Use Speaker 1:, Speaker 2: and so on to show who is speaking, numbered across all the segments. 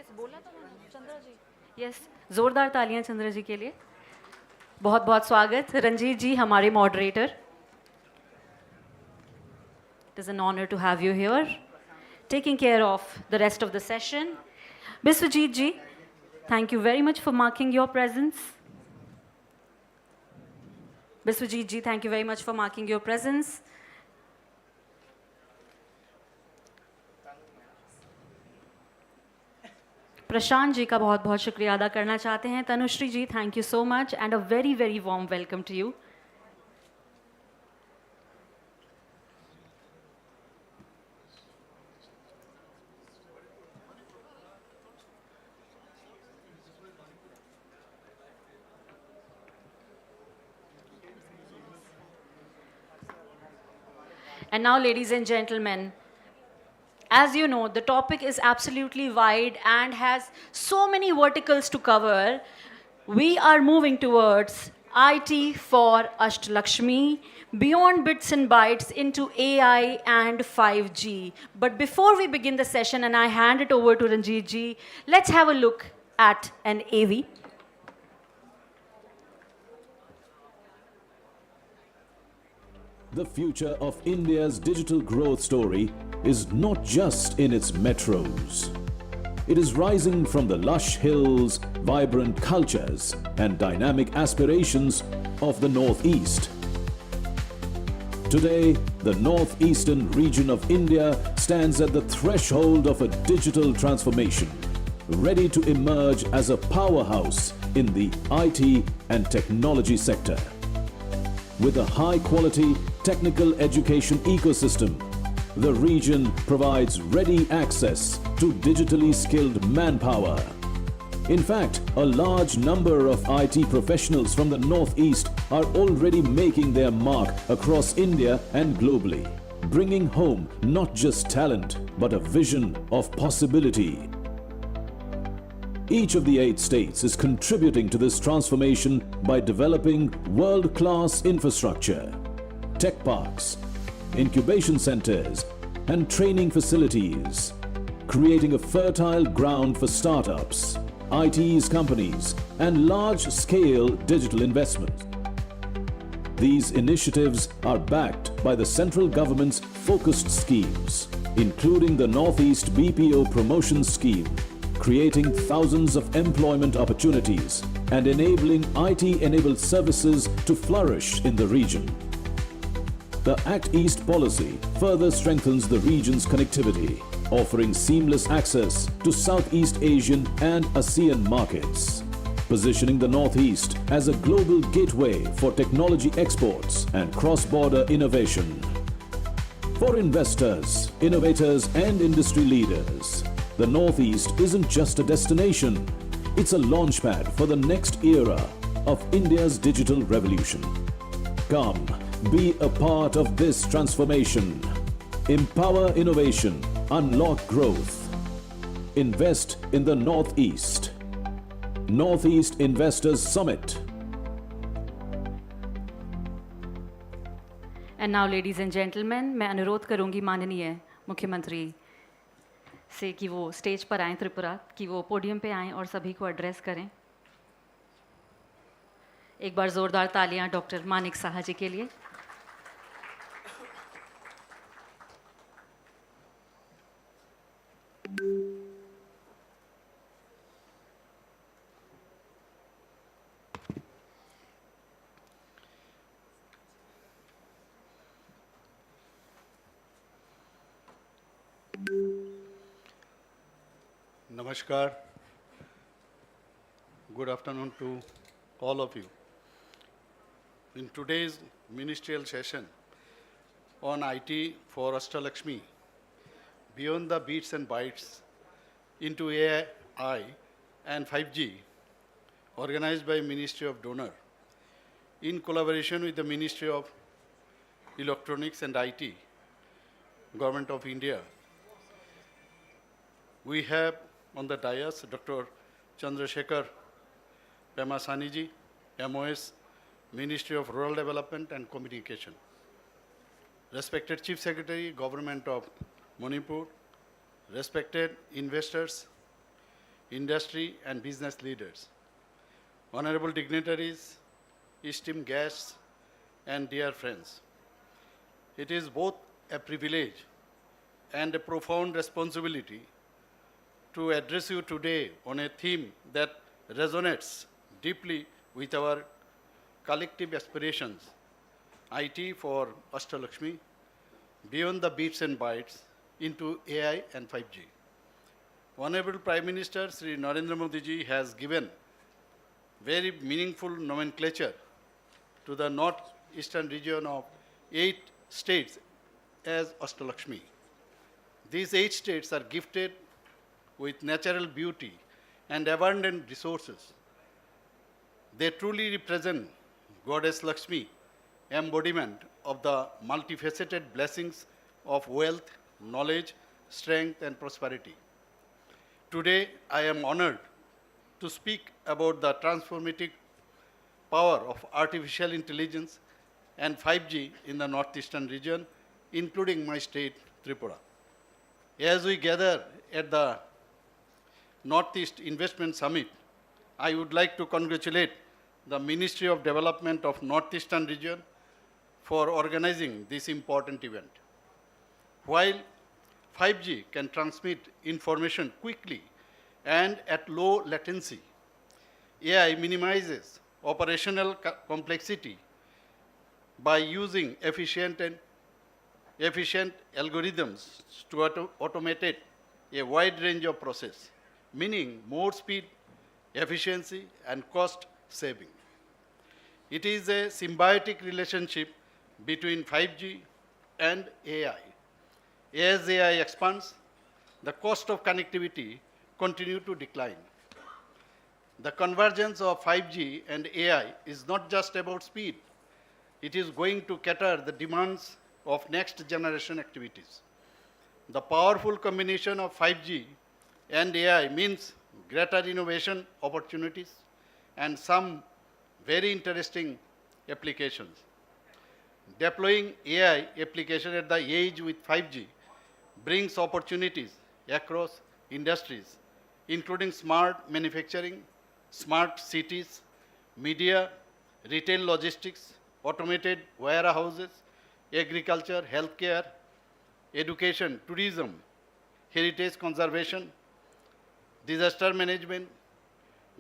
Speaker 1: Yes, बोला तो मैंने चंद्रा जी. Yes, जोरदार तालियां चंद्रा जी के लिए. बहुत बहुत स्वागत रंजीत जी हमारे moderator. It is an honor to have you here, taking care of the rest of the session. Biswajit ji, thank you very much for marking your presence. Biswajit ji, thank you very much for marking your presence. Prashant ji का बहुत बहुत शुक्रिया अदा करना चाहते हैं. Tanushree ji, thank you so much and a very very warm welcome to you. And now, ladies and gentlemen, as you know, the topic is absolutely wide and has so many verticals to cover. We are moving towards IT for Ashtalakshmi, beyond bits and bytes into AI and 5G. But before we begin the session and I hand it over to Ranjit ji, let's have a look at an AV.
Speaker 2: The future of India's digital growth story is not just in its metros. It is rising from the lush hills, vibrant cultures, and dynamic aspirations of the Northeast. Today, the northeastern region of India stands at the threshold of a digital transformation, ready to emerge as a powerhouse in the IT and technology sector. With a high-quality technical education ecosystem, the region provides ready access to digitally skilled manpower. In fact, a large number of IT professionals from the Northeast are already making their mark across India and globally, bringing home not just talent, but a vision of possibility. Each of the 8 states is contributing to this transformation by developing world-class infrastructure, tech parks, incubation centers, and training facilities, creating a fertile ground for startups, IT companies, and large-scale digital investments. These initiatives are backed by the central government's focused schemes, including the Northeast BPO Promotion Scheme, creating thousands of employment opportunities and enabling IT-enabled services to flourish in the region. The Act East policy further strengthens the region's connectivity, offering seamless access to Southeast Asian and ASEAN markets, positioning the Northeast as a global gateway for technology exports and cross-border innovation. For investors, innovators, and industry leaders, the Northeast isn't just a destination, it's a launchpad for the next era of India's digital revolution. Come, be a part of this transformation. Empower innovation, unlock growth. Invest in the Northeast. Northeast Investors Summit.
Speaker 1: And now, ladies and gentlemen, मैं अनुरोध करूंगी माननीय मुख्यमंत्री से कि वो stage पर आएं, त्रिपुरा कि वो पोडियम पे आएं और सभी को एड्रेस करें. एक बार जोरदार तालियां डॉक्टर मानिक साहा जी के लिए.
Speaker 3: Namaskar. Good afternoon to all of you. In today's ministerial session on IT for Ashtalakshmi, beyond the bits and bytes into AI and 5G, organized by Ministry of Donor, in collaboration with the Ministry of Electronics and IT, Government of India. We have on the dais Dr. Chandrasekhar Pemasani ji, MOS, Ministry of Rural Development and Communication. Respected Chief Secretary, Government of Manipur, respected investors, industry, and business leaders, honorable dignitaries, esteemed guests, and dear friends. It is both a privilege and a profound responsibility to address you today on a theme that resonates deeply with our collective aspirations, IT for Ashtalakshmi, beyond the bits and bytes into AI and 5G. Honorable Prime Minister Sri Narendra Modi ji has given very meaningful nomenclature to the northeastern region of 8 states as Ashtalakshmi. These 8 states are gifted with natural beauty and abundant resources. They truly represent Goddess Lakshmi, embodiment of the multifaceted blessings of wealth, knowledge, strength, and prosperity. Today, I am honored to speak about the transformative power of artificial intelligence and 5G in the northeastern region, including my state, Tripura. As we gather at the Northeast Investment Summit, I would like to congratulate the Ministry of Development of Northeastern region for organizing this important event. While 5G can transmit information quickly and at low latency, AI minimizes operational complexity by using efficient algorithms to automate a wide range of process, meaning more speed, efficiency, and cost saving. It is a symbiotic relationship between 5G and AI. As AI expands, the cost of connectivity continues to decline. The convergence of 5G and AI is not just about speed. It is going to cater the demands of next generation activities. The powerful combination of 5G and AI means greater innovation opportunities and some very interesting applications. Deploying AI application at the edge with 5G brings opportunities across industries, including smart manufacturing, smart cities, media, retail logistics, automated warehouses, agriculture, healthcare, education, tourism, heritage conservation, disaster management,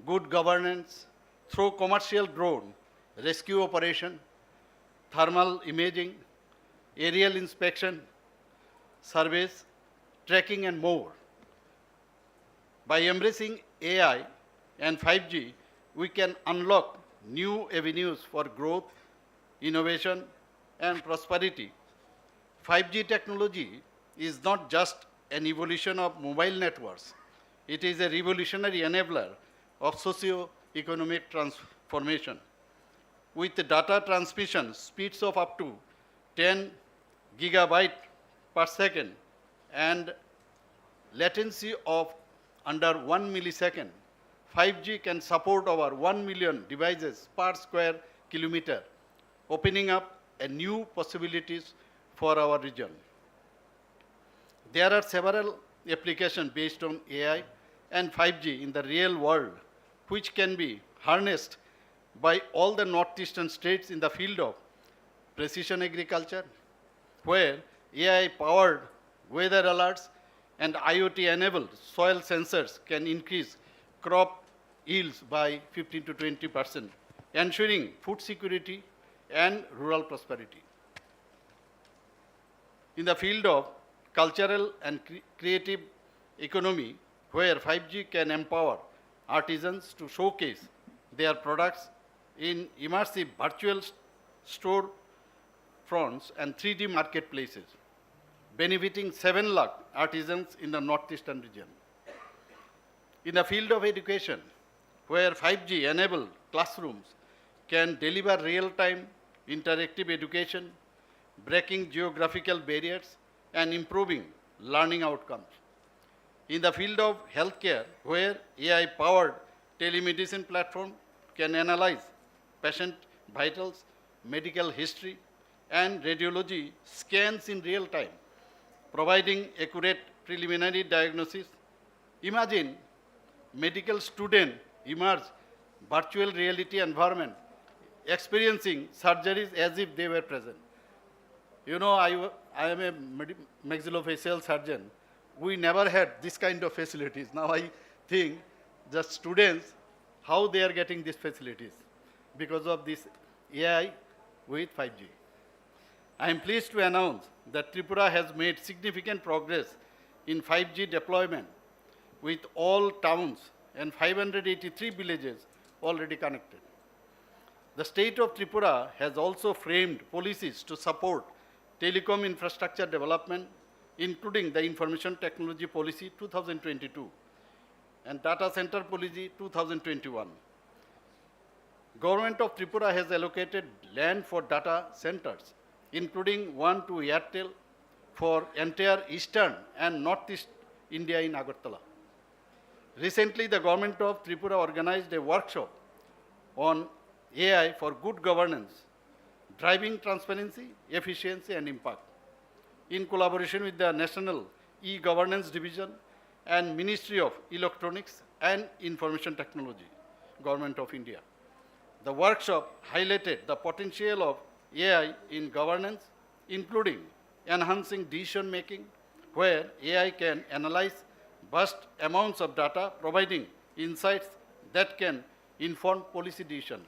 Speaker 3: good governance, through commercial drone, rescue operation, thermal imaging, aerial inspection, surveys, tracking, and more. By embracing AI and 5G, we can unlock new avenues for growth, innovation, and prosperity. 5G technology is not just an evolution of mobile networks. It is a revolutionary enabler of socio-economic transformation. With data transmission speeds of up to 10 gigabyte per second and latency of under 1 millisecond, 5G can support over 1 million devices per square kilometer, opening up a new possibilities for our region. There are several applications based on AI and 5G in the real world, which can be harnessed by all the northeastern states in the field of precision agriculture, where AI-powered weather alerts and IoT-enabled soil sensors can increase crop yields by 15 to 20%, ensuring food security and rural prosperity. In the field of cultural and creative economy, where 5G can empower artisans to showcase their products in immersive virtual store fronts and 3D marketplaces, benefiting 7 lakh artisans in the northeastern region. In the field of education, where 5G-enabled classrooms can deliver real-time interactive education, breaking geographical barriers, and improving learning outcomes. In the field of healthcare, where AI-powered telemedicine platform can analyze patient vitals, medical history, and radiology scans in real time, providing accurate preliminary diagnosis. Imagine medical student emerge virtual reality environment, experiencing surgeries as if they were present. You know, I am a maxillofacial surgeon. We never had this kind of facilities. Now I think the students, how they are getting these facilities because of this AI with 5G. I am pleased to announce that Tripura has made significant progress in 5G deployment with all towns and 583 villages already connected. The state of Tripura has also framed policies to support telecom infrastructure development, including the Information Technology Policy 2022 and Data Center Policy 2021. Government of Tripura has allocated land for data centers, including one to Airtel for entire eastern and northeast India in Agartala. Recently, the government of Tripura organized a workshop on AI for good governance, driving transparency, efficiency, and impact, in collaboration with the National E-Governance Division and Ministry of Electronics and Information Technology, Government of India. The workshop highlighted the potential of AI in governance, including enhancing decision making, where AI can analyze vast amounts of data, providing insights that can inform policy decision,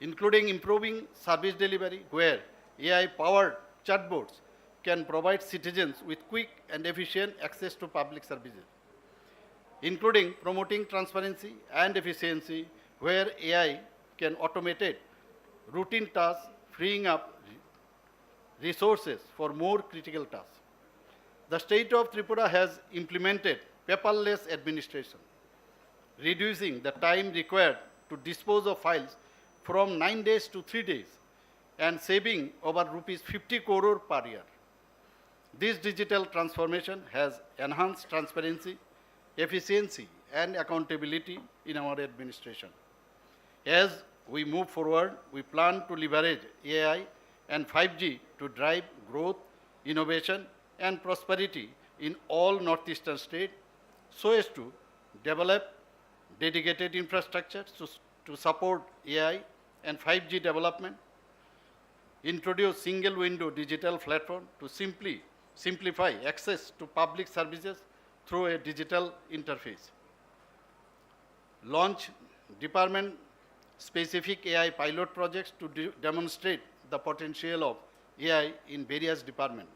Speaker 3: including improving service delivery, where AI-powered chatbots can provide citizens with quick and efficient access to public services, including promoting transparency and efficiency, where AI can automate routine tasks, freeing up resources for more critical tasks. The state of Tripura has implemented paperless administration, reducing the time required to dispose of files from 9 days to 3 days and saving over rupees 50 crore per year. This digital transformation has enhanced transparency, efficiency, and accountability in our administration. As we move forward, we plan to leverage AI and 5G to drive growth, innovation, and prosperity in all northeastern states so as to develop dedicated infrastructure to support AI and 5G development, introduce single window digital platform to simplify access to public services through a digital interface, launch department specific AI pilot projects to demonstrate the potential of AI in various departments.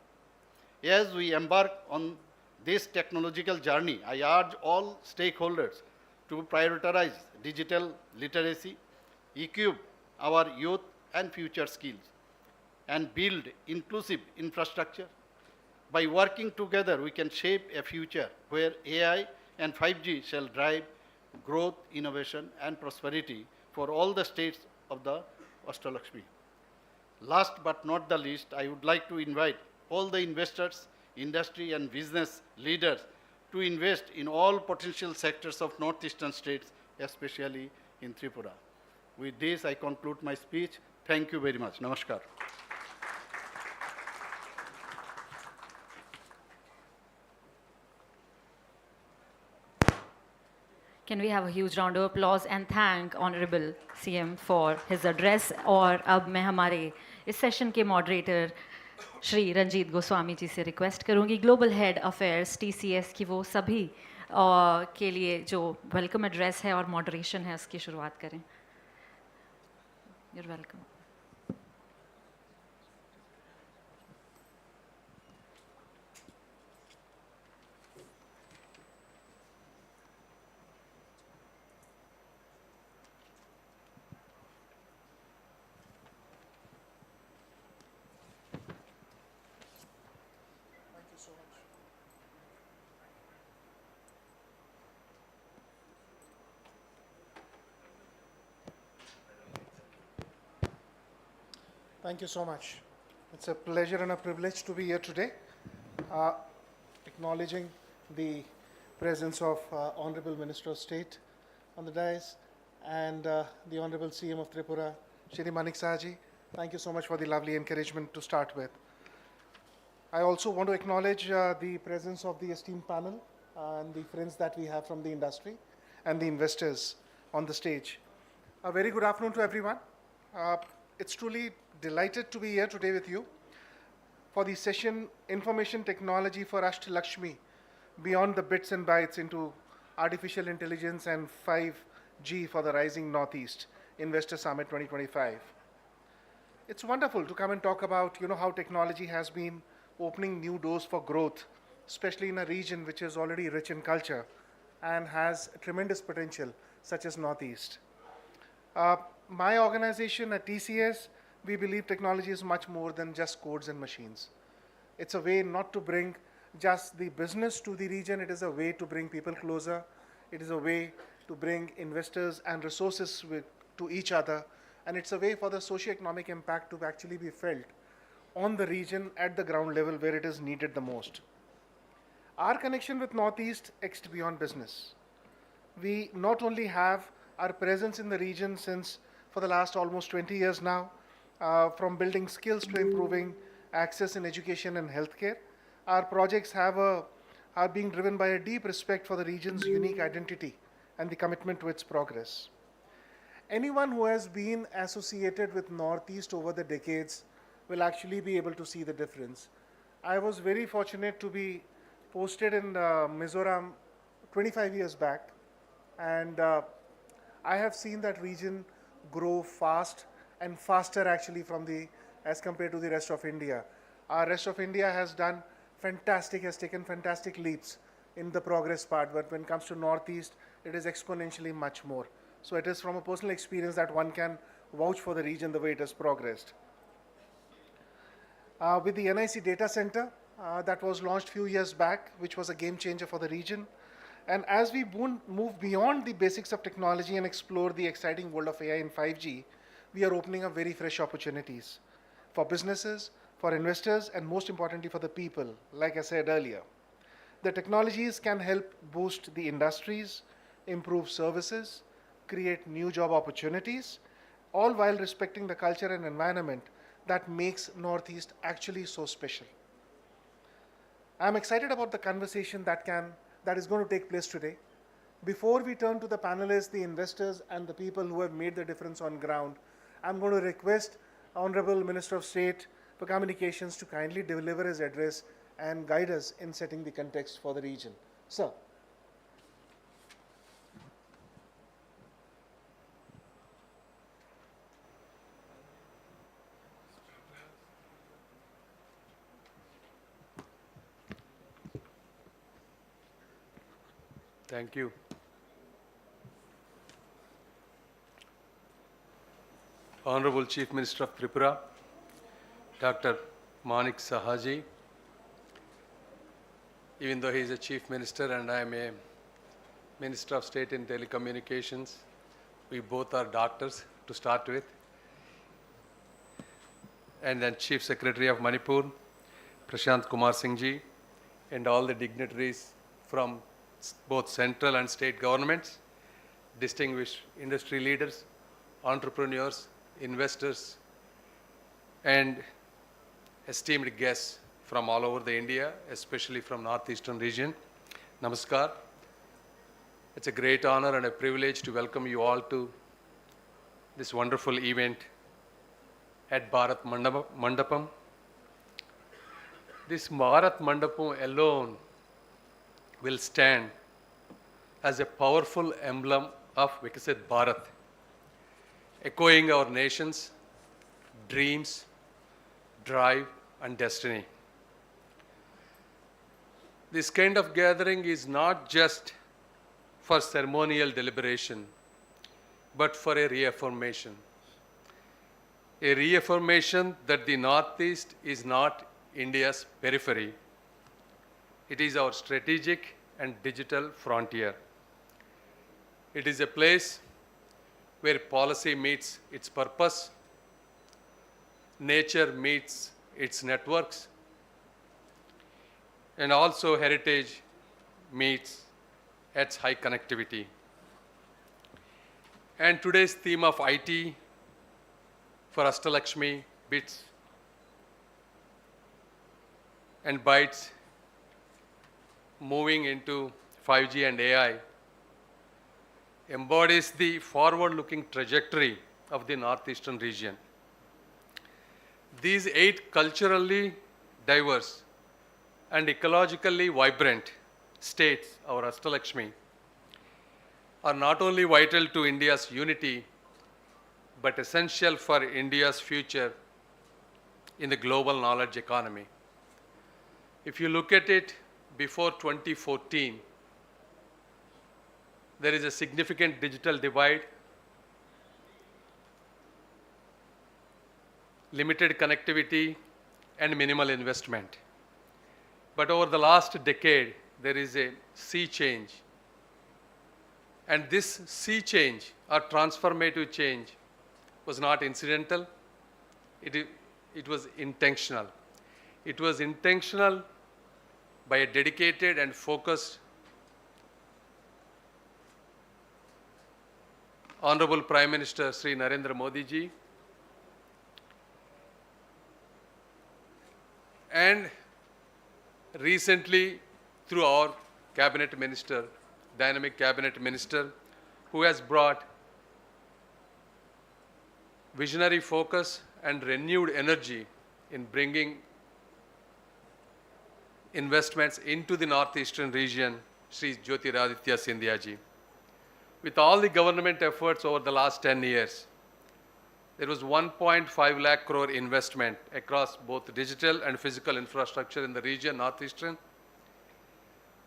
Speaker 3: As we embark on this technological journey, I urge all stakeholders to prioritize digital literacy, equip our youth and future skills, and build inclusive infrastructure. By working together, we can shape a future where AI and 5G shall drive growth, innovation, and prosperity for all the states of the Ashtalakshmi. Last but not the least, I would like to invite all the investors, industry, and business leaders to invest in all potential sectors of northeastern states, especially in Tripura. With this, I conclude my speech. Thank you very much. Namaskar.
Speaker 1: Can we have a huge round of applause and thank Honorable CM for his address? और अब मैं हमारे इस session के moderator Shri Ranjit Goswami ji से request करूंगी global head affairs TCS की वो सभी के लिए जो वेलकम एड्रेस है और मॉडरेशन है उसकी शुरुआत करें. You're welcome.
Speaker 4: Thank you so much. It's a pleasure and a privilege to be here today, acknowledging the presence of Honorable Minister of State on the dais and the Honorable CM of Tripura, Shri Manik Sahaji. Thank you so much for the lovely encouragement to start with. I also want to acknowledge the presence of the esteemed panel and the friends that we have from the industry and the investors on the stage. A very good afternoon to everyone. It's truly delighted to be here today with you for the session Information Technology for Ashtalakshmi, Beyond the Bits and Bytes into Artificial Intelligence and 5G for the Rising Northeast, Investor Summit 2025. It's wonderful to come and talk about how technology has been opening new doors for growth, especially in a region which is already rich in culture and has tremendous potential, such as Northeast. My organization at TCS, we believe technology is much more than just codes and machines. It's a way not to bring just the business to the region, it is a way to bring people closer, it is a way to bring investors and resources to each other, and it's a way for the socio-economic impact to actually be felt on the region at the ground level where it is needed the most. Our connection with Northeast extends beyond business. We not only have our presence in the region since for the last almost 20 years now, from building skills to improving access in education and healthcare, our projects are being driven by a deep respect for the region's unique identity and the commitment to its progress. Anyone who has been associated with Northeast over the decades will actually be able to see the difference. I was very fortunate to be posted in Mizoram 25 years back, and I have seen that region grow fast and faster actually as compared to the rest of India. Our rest of India has taken fantastic leaps in the progress part, but when it comes to Northeast, it is exponentially much more. So it is from a personal experience that one can vouch for the region the way it has progressed. With the NIC data center that was launched a few years back, which was a game changer for the region. And as we move beyond the basics of technology and explore the exciting world of AI and 5G, we are opening up very fresh opportunities for businesses, for investors, and most importantly for the people, like I said earlier. The technologies can help boost the industries, improve services, create new job opportunities, all while respecting the culture and environment that makes Northeast actually so special. I'm excited about the conversation that is going to take place today. Before we turn to the panelists, the investors, and the people who have made the difference on ground, I'm going to request Honorable Minister of State for Communications to kindly deliver his address and guide us in setting the context for the region. Sir.
Speaker 5: Thank you. Honorable Chief Minister of Tripura, Dr. Manik Sahaji, even though he is a Chief Minister and I am a Minister of State in Telecommunications, we both are doctors to start with. And then Chief Secretary of Manipur, Prashant Kumar Singh ji, and all the dignitaries from both central and state governments, distinguished industry leaders, entrepreneurs, investors, and esteemed guests from all over the India, especially from Northeastern region. Namaskar. It's a great honor and a privilege to welcome you all to this wonderful event at Bharat Mandapam. This Bharat Mandapam alone will stand as a powerful emblem of Viksit Bharat, echoing our nation's dreams, drive, and destiny. This kind of gathering is not just for ceremonial deliberation, but for a reaffirmation. A reaffirmation that the Northeast is not India's periphery. It is our strategic and digital frontier. It is a place where policy meets its purpose, nature meets its networks, and also heritage meets its high connectivity. And today's theme of IT for Ashtalakshmi, Bits and Bytes, moving into 5G and AI embodies the forward-looking trajectory of the northeastern region. These 8 culturally diverse and ecologically vibrant states, our Ashtalakshmi, are not only vital to India's unity, but essential for India's future in the global knowledge economy. If you look at it before 2014, there is a significant digital divide, limited connectivity, and minimal investment. But over the last decade, there is a sea change. And this sea change or transformative change was not incidental, it was intentional. It was intentional by a dedicated and focused Honorable Prime Minister Sri Narendra Modi ji, and recently through our cabinet minister, dynamic cabinet minister, who has brought visionary focus and renewed energy in bringing investments into the northeastern region, Sri Jyotiraditya Scindia ji. With all the government efforts over the last 10 years, there was 1.5 lakh crore investment across both digital and physical infrastructure in the region, northeastern.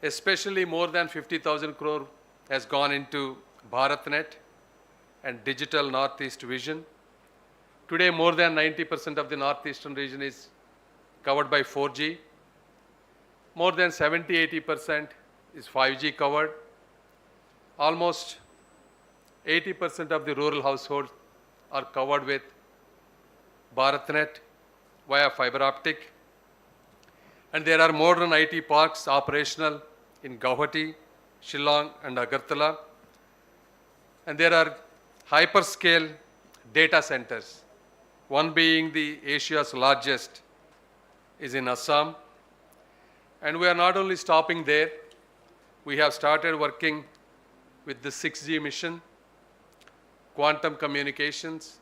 Speaker 5: Especially more than 50,000 crore has gone into BharatNet and digital Northeast vision. Today, more than 90% of the northeastern region is covered by 4G. More than 70-80% is 5G covered. Almost 80% of the rural households are covered with BharatNet via fiber optic. And there are modern IT parks operational in Guwahati, Shillong, and Agartala. And there are hyperscale data centers, one being the Asia's largest is in Assam. And we are not only stopping there, we have started working with the 6G mission, quantum communications,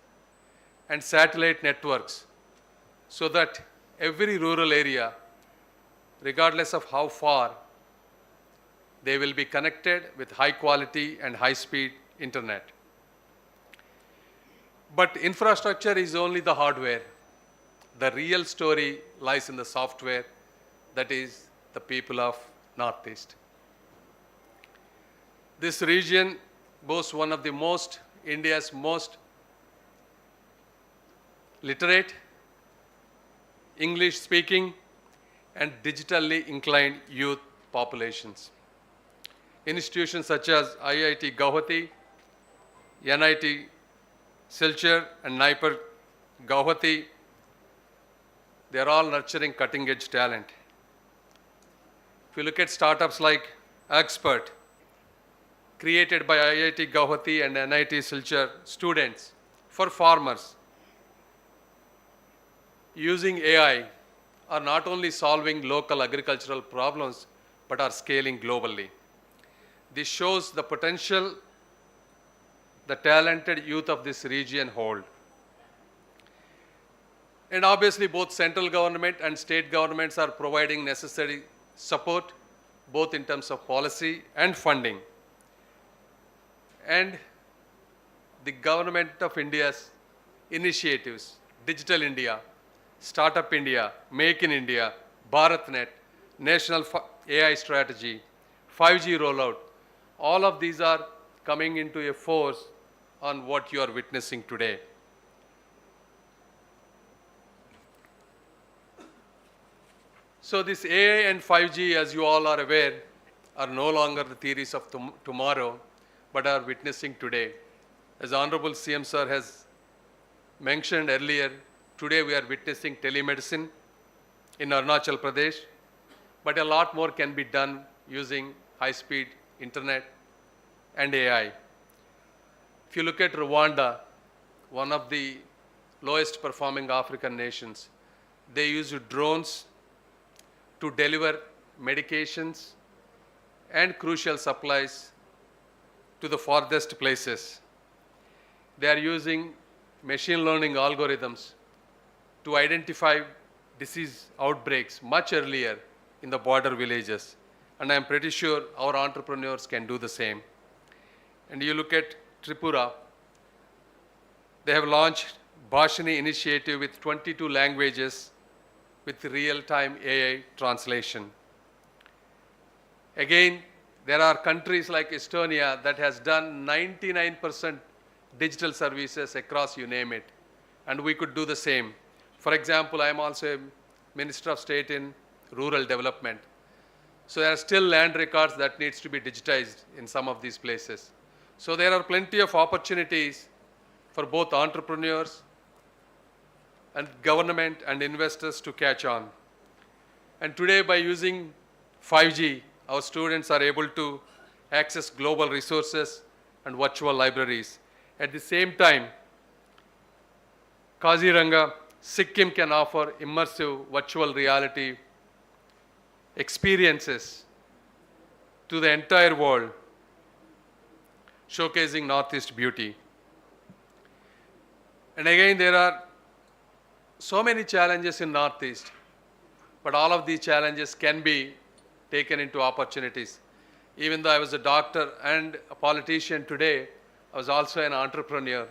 Speaker 5: and satellite networks, so that every rural area, regardless of how far, they will be connected with high quality and high speed internet. But infrastructure is only the hardware. The real story lies in the software, that is the people of Northeast. This region boasts one of the India's most literate, English speaking, and digitally inclined youth populations. Institutions such as IIT Guwahati, NIT Silchar, and NIPER Guwahati, they are all nurturing cutting edge talent. If you look at startups like Expert, created by IIT Guwahati and NIT Silchar students for farmers, using AI, are not only solving local agricultural problems, but are scaling globally. This shows the potential the talented youth of this region hold. And obviously both central government and state governments are providing necessary support, both in terms of policy and funding. And the government of India's initiatives, Digital India, Startup India, Make in India, BharatNet, National AI Strategy, 5G rollout, all of these are coming into a force on what you are witnessing today. So this AI and 5G, as you all are aware, are no longer the theories of tomorrow, but are witnessing today. As Honorable CM Sir has mentioned earlier, today we are witnessing telemedicine in Arunachal Pradesh, but a lot more can be done using high-speed internet and AI. If you look at Rwanda, one of the lowest performing African nations, they use drones to deliver medications and crucial supplies to the farthest places. They are using machine learning algorithms to identify disease outbreaks much earlier in the border villages. And I'm pretty sure our entrepreneurs can do the same. And you look at Tripura, they have launched Bhashini initiative with 22 languages with real-time AI translation. Again, there are countries like Estonia that has done 99% digital services across, you name it. And we could do the same. For example, I am also a Minister of State in Rural Development. So there are still land records that needs to be digitized in some of these places. So there are plenty of opportunities for both entrepreneurs and government and investors to catch on. And today, by using 5G, our students are able to access global resources and virtual libraries. At the same time, Kaziranga, Sikkim can offer immersive virtual reality experiences to the entire world, showcasing Northeast beauty. And again, there are so many challenges in Northeast, but all of these challenges can be taken into opportunities. Even though I was a doctor and a politician today, I was also an entrepreneur.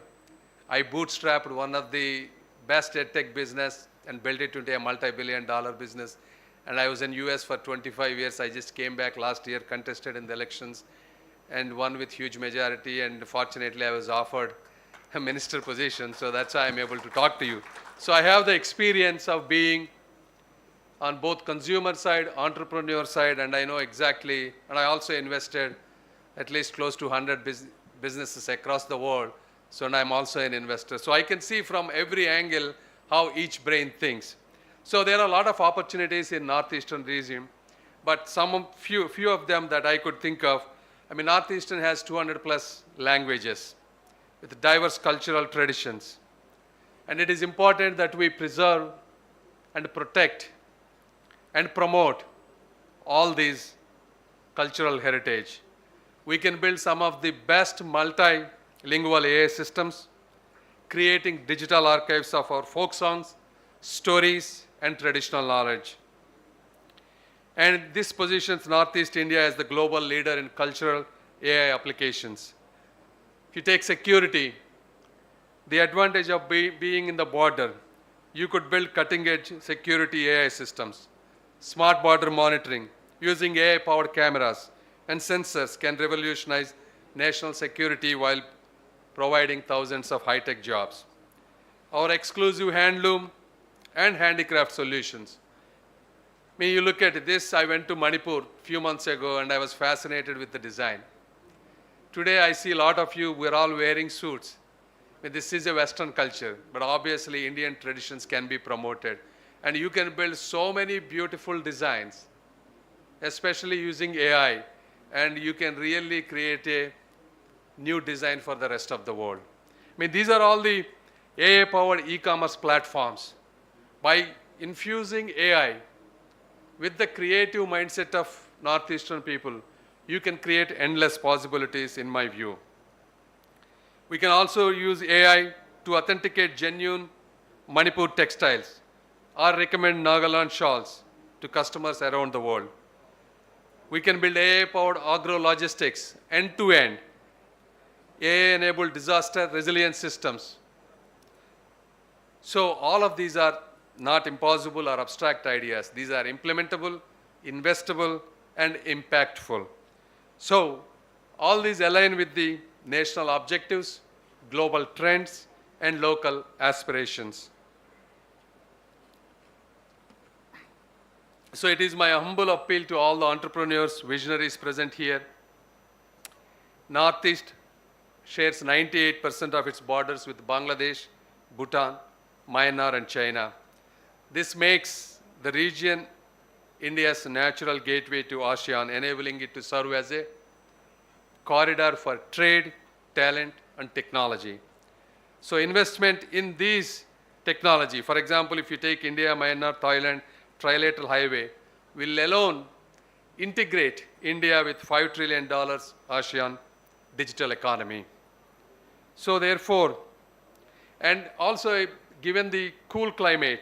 Speaker 5: I bootstrapped one of the best edtech business and built it into a multi-billion-dollar business. And I was in US for 25 years. I just came back last year, contested in the elections, and won with huge majority. And fortunately, I was offered a minister position, so that's why I'm able to talk to you. So I have the experience of being on both consumer side, entrepreneur side, and I know exactly, and I also invested at least close to 100 businesses across the world. So and I'm also an investor. So I can see from every angle how each brain thinks. So there are a lot of opportunities in Northeastern region, but few of them that I could think of. I mean, Northeastern has 200 plus languages with diverse cultural traditions. And it is important that we preserve and protect and promote all these cultural heritage. We can build some of the best multilingual AI systems, creating digital archives of our folk songs, stories, and traditional knowledge. And this positions Northeast India as the global leader in cultural AI applications. If you take security, the advantage of being in the border, you could build cutting-edge security AI systems. Smart border monitoring using AI-powered cameras and sensors can revolutionize national security while providing thousands of high-tech jobs. Our exclusive handloom and handicraft solutions. I mean, you look at this, I went to Manipur a few months ago and I was fascinated with the design. Today I see a lot of you, we're all wearing suits. I mean, this is a Western culture, but obviously Indian traditions can be promoted. And you can build so many beautiful designs, especially using AI, and you can really create a new design for the rest of the world. I mean, these are all the AI-powered e-commerce platforms. By infusing AI with the creative mindset of Northeastern people, you can create endless possibilities, in my view. We can also use AI to authenticate genuine Manipur textiles or recommend Nagaland shawls to customers around the world. We can build AI-powered agro-logistics end-to-end, AI-enabled disaster resilience systems. So all of these are not impossible or abstract ideas. These are implementable, investable, and impactful. So all these align with the national objectives, global trends, and local aspirations. So it is my humble appeal to all the entrepreneurs, visionaries present here. Northeast shares 98% of its borders with Bangladesh, Bhutan, Myanmar, and China. This makes the region India's natural gateway to ASEAN, enabling it to serve as a corridor for trade, talent, and technology. So investment in these technology, for example, if you take India, Myanmar, Thailand, trilateral highway, will alone integrate India with $5 trillion ASEAN digital economy. So therefore, and also given the cool climate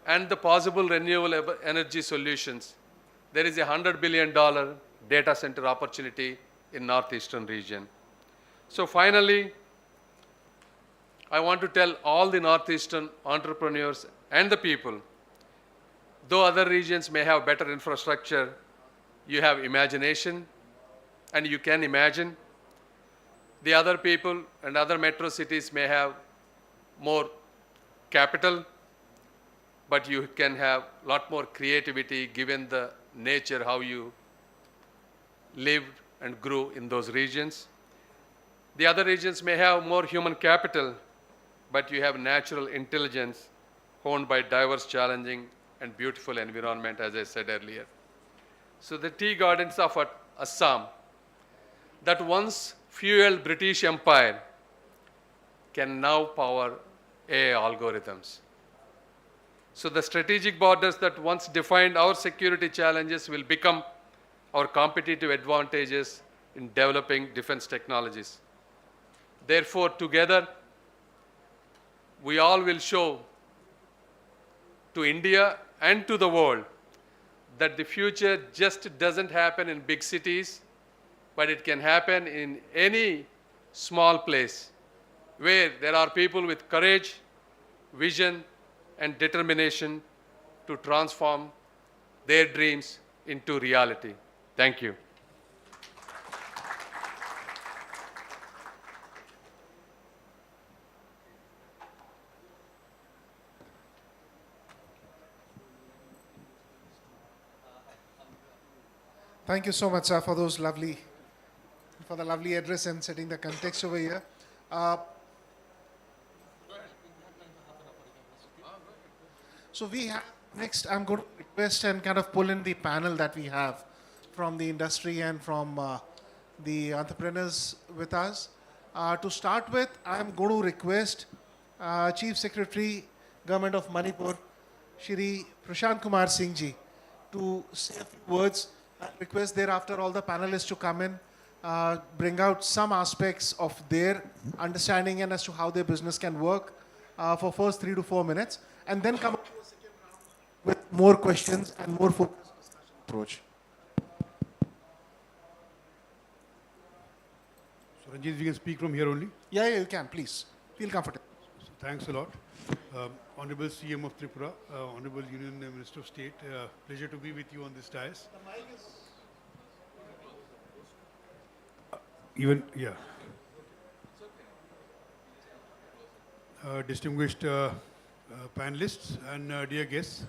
Speaker 5: and the possible renewable energy solutions, there is a $100 billion data center opportunity in northeastern region. So finally, I want to tell all the northeastern entrepreneurs and the people, though other regions may have better infrastructure, you have imagination and you can imagine. The other people and other metro cities may have more capital, but you can have a lot more creativity given the nature, how you lived and grew in those regions. The other regions may have more human capital, but you have natural intelligence honed by diverse, challenging, and beautiful environment, as I said earlier. So the tea gardens of Assam that once fueled British Empire can now power AI algorithms. So the strategic borders that once defined our security challenges will become our competitive advantages in developing defense technologies. Therefore, together, we all will show to India and to the world that the future just doesn't happen in big cities, but it can happen in any small place where there are people with courage, vision, and determination to transform their dreams into reality. Thank you.
Speaker 4: Thank you so much, sir, for the lovely address and setting the context over here. So we have, next I'm going to request and kind of pull in the panel that we have from the industry and from the entrepreneurs with us. To start with, I'm going to request Chief Secretary, Government of Manipur, Shri Prashant Kumar Singh ji, to say a few words. I request thereafter all the panelists to come in, bring out some aspects of their understanding and as to how their business can work for first 3 to 4 minutes, and then come up to a second round with more questions and more focused discussion approach.
Speaker 6: So Ranjit, we can speak from here only.
Speaker 4: Yeah, you can, please. Feel comfortable.
Speaker 6: So thanks a lot. Honorable CM of Tripura, Honorable Union Minister of State, pleasure to be with you on this dais. Distinguished panelists and dear guests.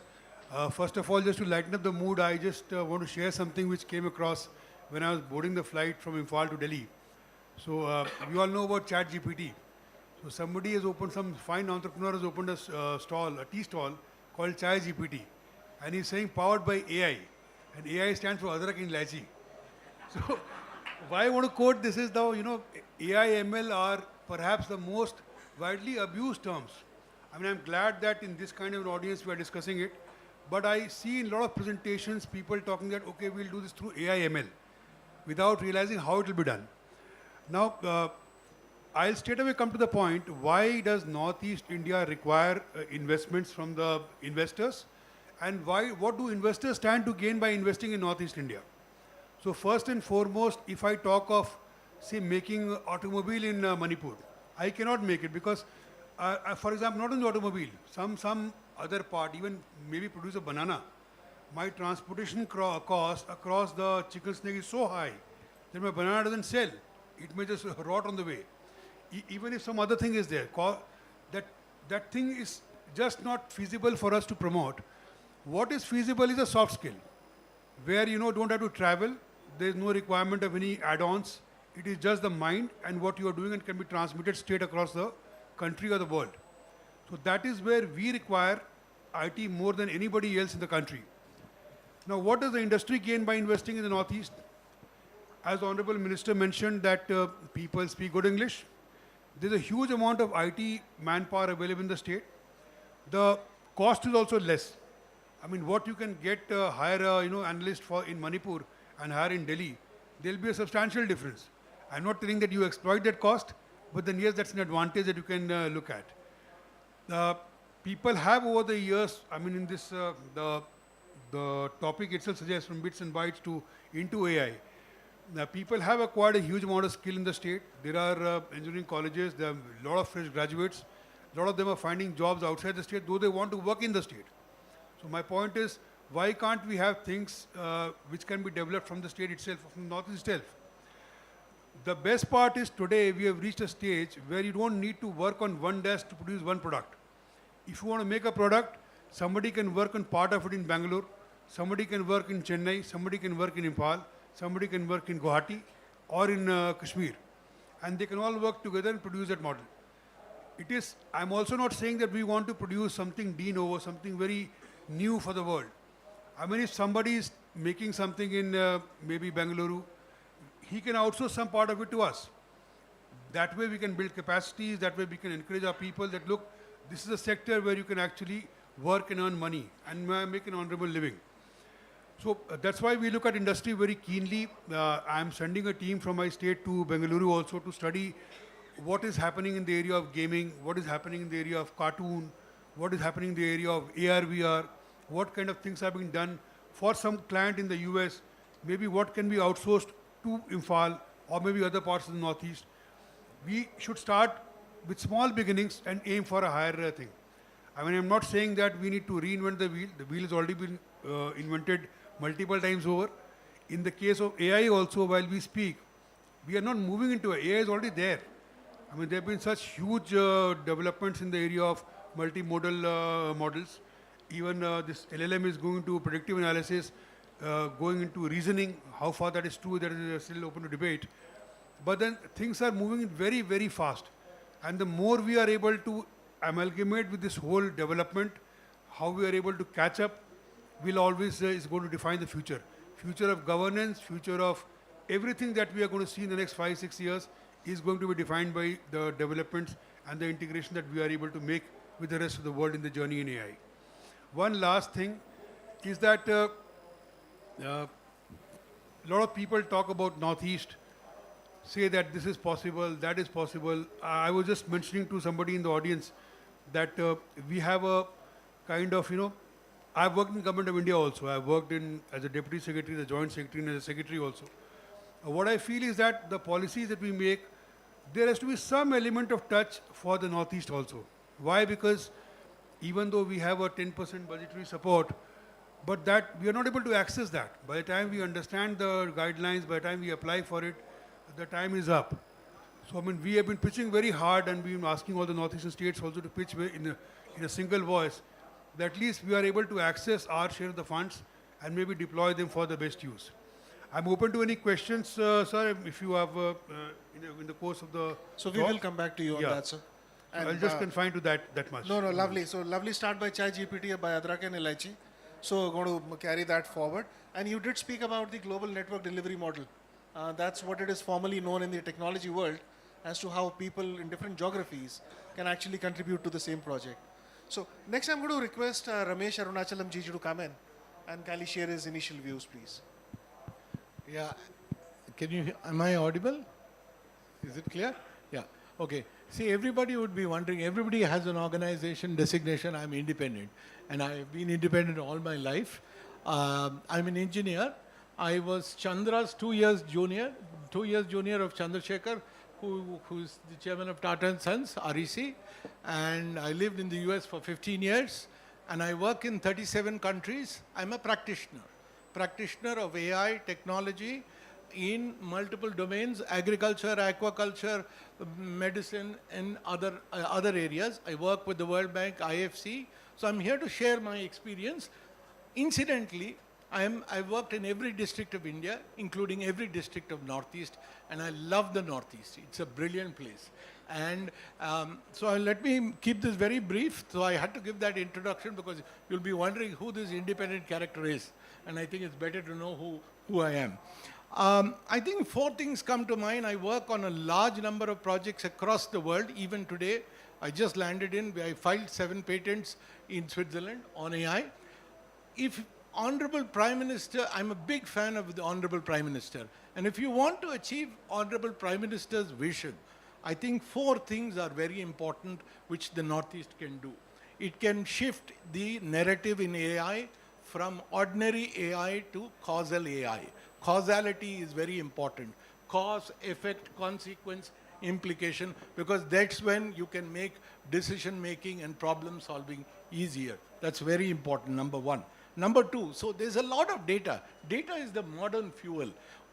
Speaker 6: First of all, just to lighten up the mood, I just want to share something which came across when I was boarding the flight from Imphal to Delhi. So you all know about ChatGPT. So somebody has opened, some fine entrepreneur has opened a tea stall called Chai GPT. And he's saying powered by AI. And AI stands for Adrak and Ilaichi. So why I want to quote this is now, AI, ML are perhaps the most widely abused terms. I mean, I'm glad that in this kind of an audience we are discussing it. But I see in a lot of presentations people talking that, okay, we'll do this through AI, ML, without realizing how it will be done. Now, I'll straight away come to the point, why does Northeast India require investments from the investors? And what do investors stand to gain by investing in Northeast India? So first and foremost, if I talk of, say, making automobile in Manipur, I cannot make it because, for example, not in the automobile, some other part, even maybe produce a banana, my transportation cost across the chicken snake is so high that my banana doesn't sell. It may just rot on the way. Even if some other thing is there, that thing is just not feasible for us to promote. What is feasible is a soft skill, where don't have to travel, there is no requirement of any add-ons, it is just the mind and what you are doing and can be transmitted straight across the country or the world. So that is where we require IT more than anybody else in the country. Now what does the industry gain by investing in the Northeast? As the Honorable Minister mentioned that people speak good English, there's a huge amount of IT manpower available in the state. The cost is also less. I mean, what you can get hire a analyst for in Manipur and hire in Delhi, there'll be a substantial difference. I'm not telling that you exploit that cost, but then yes, that's an advantage that you can look at. People have over the years, I mean, in this the topic itself suggests from bits and bytes to into AI. Now, people have acquired a huge amount of skill in the state. There are engineering colleges, there are a lot of fresh graduates. A lot of them are finding jobs outside the state, though they want to work in the state. So my point is, why can't we have things which can be developed from the state itself, from the Northeast itself? The best part is today we have reached a stage where you don't need to work on one desk to produce one product. If you want to make a product, somebody can work on part of it in Bangalore, somebody can work in Chennai, somebody can work in Impal, somebody can work in Guwahati or in Kashmir. And they can all work together and produce that model. It is, I'm also not saying that we want to produce something de novo, something very new for the world. I mean, if somebody is making something in maybe Bengaluru, he can outsource some part of it to us. That way we can build capacities, that way we can encourage our people that look, this is a sector where you can actually work and earn money and make an honorable living. So that's why we look at industry very keenly. I'm sending a team from my state to Bengaluru also to study what is happening in the area of gaming, what is happening in the area of cartoon, what is happening in the area of AR, VR, what kind of things are being done for some client in the US, maybe what can be outsourced to Imphal or maybe other parts of the Northeast. We should start with small beginnings and aim for a higher thing. I mean, I'm not saying that we need to reinvent the wheel. The wheel has already been invented multiple times over. In the case of AI also, while we speak, we are not moving into it. AI is already there. I mean, there have been such huge developments in the area of multimodal models. Even this LLM is going to predictive analysis, going into reasoning. How far that is true, that is still open to debate. But then things are moving very, very fast. And the more we are able to amalgamate with this whole development, how we are able to catch up, will always is going to define the future. Future of governance, future of everything that we are going to see in the next 5-6 years is going to be defined by the developments and the integration that we are able to make with the rest of the world in the journey in AI. One last thing is that a lot of people talk about Northeast, say that this is possible, that is possible. I was just mentioning to somebody in the audience that we have a kind of, I've worked in Government of India also. I've worked as a Deputy Secretary, the Joint Secretary, and as a Secretary also. What I feel is that the policies that we make, there has to be some element of touch for the Northeast also. Why? Because even though we have a 10% budgetary support, but that we are not able to access that. By the time we understand the guidelines, by the time we apply for it, the time is up. So I mean, we have been pitching very hard, and we've been asking all the Northeastern states also to pitch in a single voice, that at least we are able to access our share of the funds and maybe deploy them for the best use. I'm open to any questions, sir, if you have in the course of the
Speaker 4: So we will come back to you on that, sir.
Speaker 6: I'll just confine to that much.
Speaker 4: No, lovely. So lovely start by Chai GPT by Adrak and Elaichi. So going to carry that forward. And you did speak about the global network delivery model. That's what it is formally known in the technology world as to how people in different geographies can actually contribute to the same project. So next I'm going to request Ramesh Arunachalam Jiji to come in and kindly share his initial views, please.
Speaker 7: Yeah, am I audible? Is it clear? Yeah, okay. See, everybody would be wondering, everybody has an organization designation, I'm independent. And I've been independent all my life. I'm an engineer. I was Chandra's 2 years junior of Chandrasekhar, who's the chairman of Tata & Sons, REC. And I lived in the US for 15 years. And I work in 37 countries. I'm a practitioner of AI technology in multiple domains, agriculture, aquaculture, medicine, and other areas. I work with the World Bank, IFC. So I'm here to share my experience. Incidentally, I've worked in every district of India, including every district of Northeast, and I love the Northeast. It's a brilliant place. And so let me keep this very brief. So I had to give that introduction because you'll be wondering who this independent character is. And I think it's better to know who I am. I think 4 things come to mind. I work on a large number of projects across the world. Even today, I just landed I filed 7 patents in Switzerland on AI. if Honorable Prime Minister, I'm a big fan of the Honorable Prime Minister, and if you want to achieve Honorable Prime Minister's vision, I think 4 things are very important which the Northeast can do. It can shift the narrative in AI from ordinary AI to causal AI. Causality is very important. Cause, effect, consequence, implication, because that's when you can make decision making and problem solving easier. That's very important, number 1. Number 2, so there's a lot of data. Data is the modern fuel.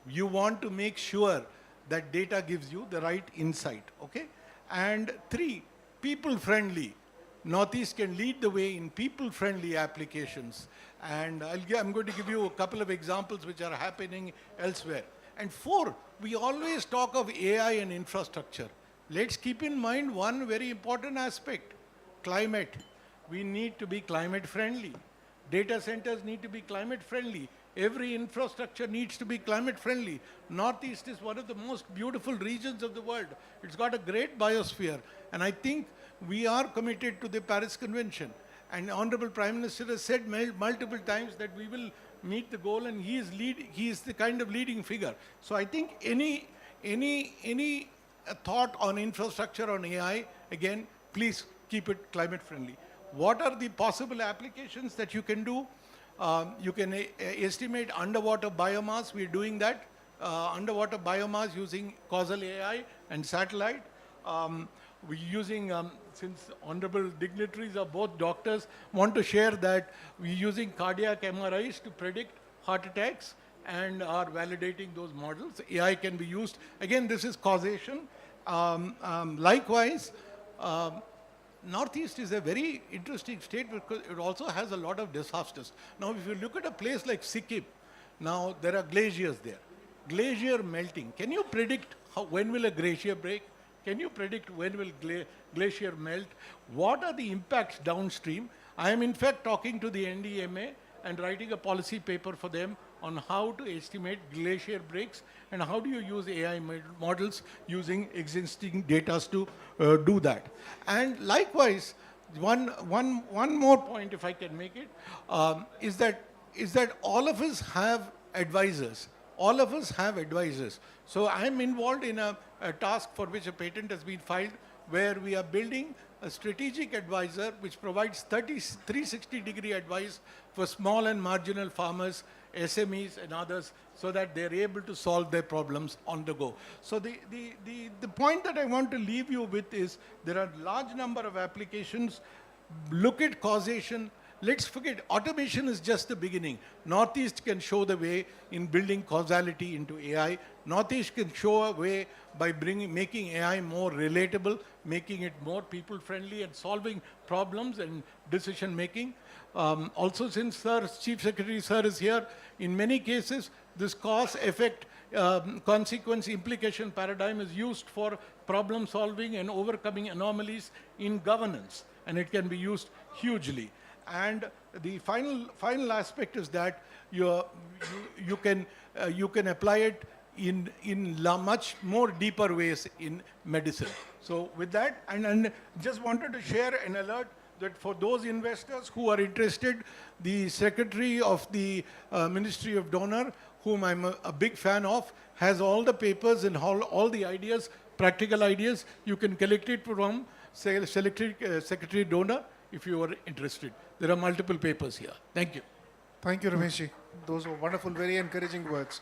Speaker 7: You want to make sure that data gives you the right insight, okay? And 3, people friendly. Northeast can lead the way in people-friendly applications. And I'm going to give you a couple of examples which are happening elsewhere. And 4, we always talk of AI and infrastructure. Let's keep in mind one very important aspect, climate. We need to be climate friendly. Data centers need to be climate friendly. Every infrastructure needs to be climate friendly. Northeast is one of the most beautiful regions of the world. It's got a great biosphere. And I think we are committed to the Paris Convention. And Honorable Prime Minister has said multiple times that we will meet the goal, and he is the kind of leading figure. So I think any thought on infrastructure, on AI, again, please keep it climate friendly. What are the possible applications that you can do? You can estimate underwater biomass. We're doing that. Underwater biomass using causal AI and satellite. We're using, since honorable dignitaries are both doctors, want to share that we're using cardiac MRIs to predict heart attacks and are validating those models. AI can be used. Again, this is causation. Likewise, Northeast is a very interesting state because it also has a lot of disasters. Now, if you look at a place like Sikkim, now there are glaciers there. Glacier melting. Can you predict when will a glacier break? Can you predict when will glacier melt? What are the impacts downstream? I am in fact talking to the NDMA and writing a policy paper for them on how to estimate glacier breaks and how do you use AI models using existing data to do that. And likewise, one more point, if I can make it, is that all of us have advisors. All of us have advisors. So I'm involved in a task for which a patent has been filed, where we are building a strategic advisor which provides 360-degree advice for small and marginal farmers, SMEs and others, so that they're able to solve their problems on the go. So the point that I want to leave you with is there are large number of applications. Look at causation. Let's forget, automation is just the beginning. Northeast can show the way in building causality into AI. Northeast can show a way by making AI more relatable, making it more people-friendly and solving problems and decision-making. Also, since Chief Secretary Sir is here, in many cases, this cause, effect, consequence, implication paradigm is used for problem solving and overcoming anomalies in governance, and it can be used hugely. And the final aspect is that you can apply it in much more deeper ways in medicine. So with that, and just wanted to share an alert that for those investors who are interested, the Secretary of the Ministry of DONER, whom I'm a big fan of, has all the papers and all the ideas, practical ideas. You can collect it from Secretary DONER if you are interested. There are multiple papers here. Thank you.
Speaker 4: Thank you, Rameshji. Those were wonderful, very encouraging words.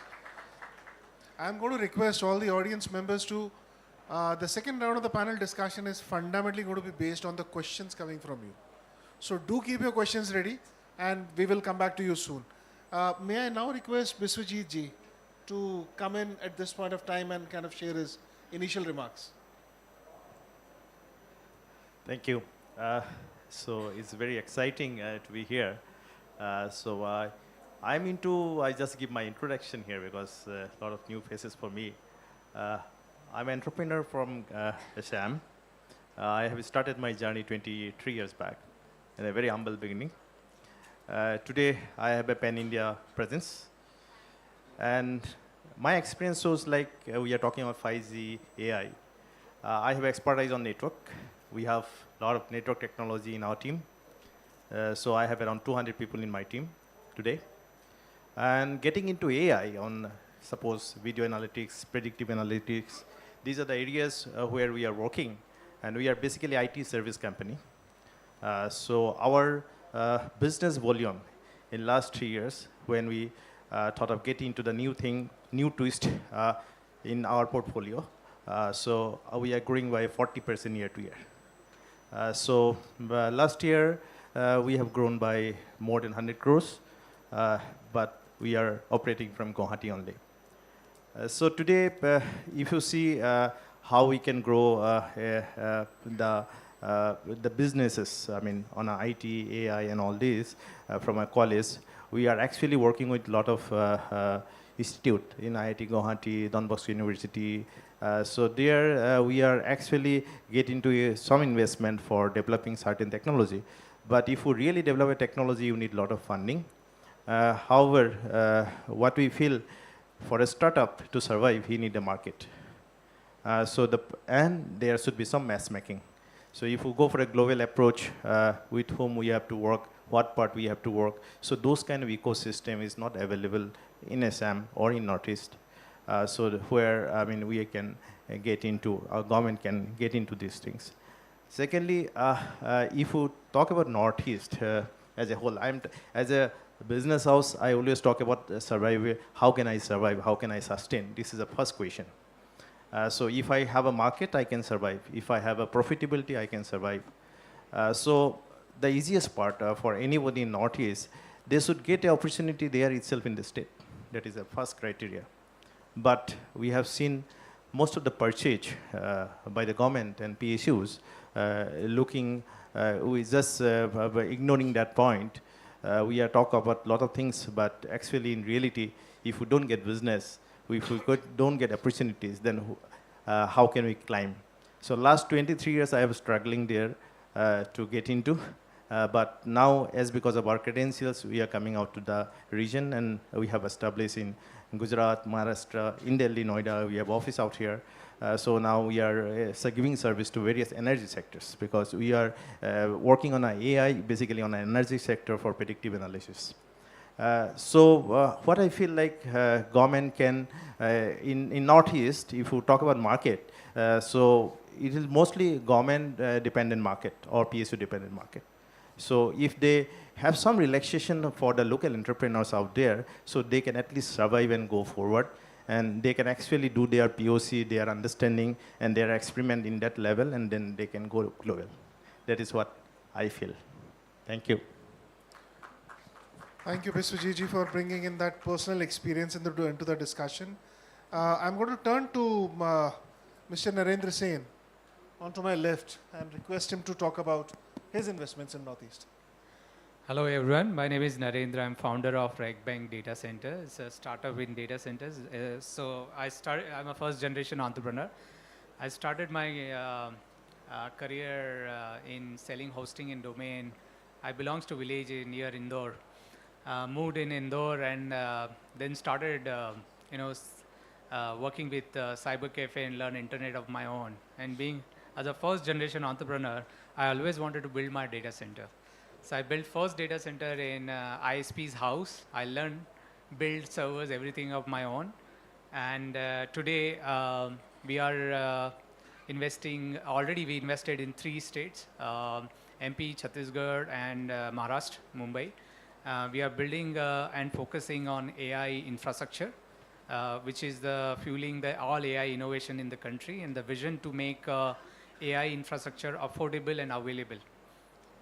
Speaker 4: I'm going to request all the audience members to, the second round of the panel discussion is fundamentally going to be based on the questions coming from you. So do keep your questions ready and we will come back to you soon. May I now request Biswajit ji to come in at this point of time and kind of share his initial remarks.
Speaker 8: Thank you. So it's very exciting to be here. I just give my introduction here because a lot of new faces for me. I'm an entrepreneur from Assam. I have started my journey 23 years back in a very humble beginning. Today, I have a pan-India presence. And my experience shows like we are talking about 5G, AI. I have expertise on network. We have a lot of network technology in our team. So I have around 200 people in my team. today. And getting into AI on, suppose, video analytics, predictive analytics, these are the areas where we are working. And we are basically IT service company. So our business volume in last 3 years, when we thought of getting into the new thing, new twist in our portfolio, we are growing by 40% year to year. Last year, we have grown by more than 100 crores, but we are operating from Guwahati only. So today, if you see how we can grow the businesses, I mean, on IT, AI, and all this from our college, we are actually working with a lot of institute in IIT Guwahati, Don Bosco University. So there we are actually getting into some investment for developing certain technology. But if you really develop a technology, you need a lot of funding. However, what we feel for a startup to survive, he need a market. And there should be some matchmaking. So if we go for a global approach, with whom we have to work, what part we have to work, so those kind of ecosystem is not available in Assam or in Northeast. Where, I mean, we can get into, our government can get into these things. Secondly, if you talk about Northeast as a whole, as a business house, I always talk about survival. How can I survive? How can I sustain? This is the first question. So if I have a market, I can survive. If I have a profitability, I can survive. So the easiest part for anybody in Northeast, they should get an opportunity there itself in the state. That is the first criteria. But we have seen most of the purchase by the government and PSUs looking, we just ignoring that point. We are talking about a lot of things, but actually in reality, if we don't get business, if we don't get opportunities, then how can we climb? So last 23 years, I was struggling there to get into. But now, as because of our credentials, we are coming out to the region, and we have established in Gujarat, Maharashtra, in Delhi, Noida. We have office out here. So now we are giving service to various energy sectors, because we are working on an AI, basically on an energy sector for predictive analysis. What I feel like government can, in Northeast, if you talk about market, so it is mostly government dependent market or PSU dependent market. So if they have some relaxation for the local entrepreneurs out there, so they can at least survive and go forward, and they can actually do their POC, their understanding, and their experiment in that level, and then they can go global. That is what I feel. Thank you.
Speaker 4: Thank you, Biswajit, for bringing in that personal experience into the discussion. I'm going to turn to Mr. Narendra Sen onto my left and request him to talk about his investments in Northeast.
Speaker 9: Hello everyone, my name is Narendra. I'm founder of RegBank Data Center. It's a startup in data centers. I'm a first generation entrepreneur. I started my career in selling hosting and domain. I belongs to village near Indore. Moved in Indore and then started working with cyber cafe and learn internet of my own. And being as a first generation entrepreneur, I always wanted to build my data center. So I built first data center in ISP's house. I learned, build servers, everything of my own. And today we are investing, already we invested in 3 states, MP, Chhattisgarh, and Maharashtra, Mumbai. We are building and focusing on AI infrastructure, which is fueling all AI innovation in the country, and the vision to make AI infrastructure affordable and available.